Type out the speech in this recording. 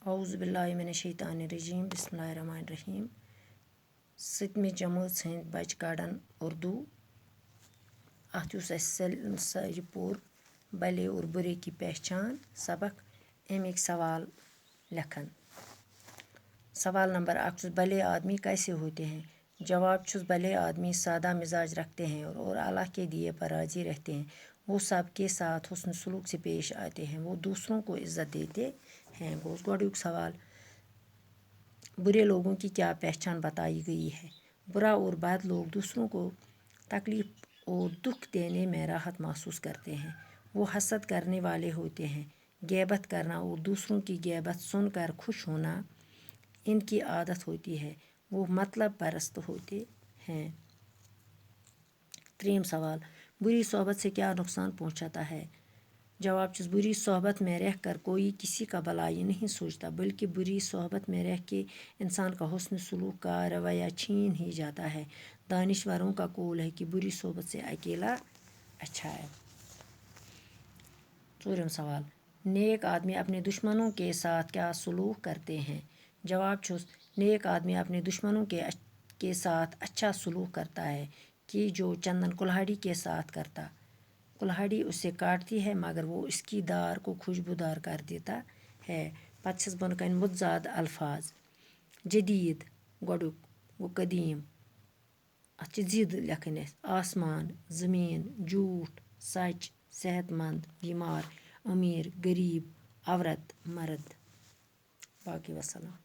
اعوذ باللہ من الشیطان الرجیم بسم اللہ الرحمن الرحیم. 7مہِ جمٲژ ہٕنٛدۍ بچہِ کڑان اردو. اتھ یُس اَسہِ یہِ پوٚر بھلے اور برے کی پہچان سبق اَمِکۍ سوال لیکھن. سوال نمبر 1 چھُس بھلے آدمی کیسے ہوتے ہیں؟ جواب چھُس بھلے آدمی سادہ مزاج رکھتے ہیں اور اللہ کے دیے پر راضی رہتے ہیں. وہ سب کے ساتھ حسن سلوک سے پیش آتے ہیں. وہ دوسروں کو عزت دیتے ہیں. گوس گۄڈنیُک سوال. برے لوگوں کی کیا پہچان بتائی گئی ہے؟ برا اور بد لوگ دوسروں کو تکلیف اور دکھ دینے میں راحت محسوس کرتے ہیں. وہ حسد کرنے والے ہوتے ہیں. غیبت کرنا اور دوسروں کی غیبت سن کر خوش ہونا ان کی عادت ہوتی ہے. وہ مطلب پرست ہوتے ہیں. 3 سوال. بری صحبت سے کیا نقصان پہنچاتا ہے؟ جواب چھُس بری صحبت میں رہ کر کوئی کسی کا بھلائی نہیں سوچتا بلکہ بری صحبت میں رہ کے انسان کا حسن سلوک کا رویہ چھین ہی جاتا ہے. دانشوروں کا قول ہے کہ بری صحبت سے اکیلا اچھا ہے. 4 سوال. نیک آدمی اپنے دشمنوں کے ساتھ کیا سلوک کرتے ہیں؟ جواب چھُس نیک آدمی اپنے دشمنوں کے ساتھ اچھا سلوک کرتا ہے کہ جو چندن کلہاڑی کے ساتھ کرتا. کلہاڑی اسے کاٹتی ہے مگر وہ اس کی دار کو خوشبودار کر دیتا ہے. پتہٕ چھس بۄنہٕ کَنہِ مُتضاد الفاظ. جدید گۄڈُک گوٚو قدیٖم. اَتھ چھِ ضِد لیکھٕنۍ اَسہِ. آسمان زٔمیٖن جھوٗٹھ سچ صحت مند بیمار أمیٖر غریٖب عورت مرد. باقی وسلام.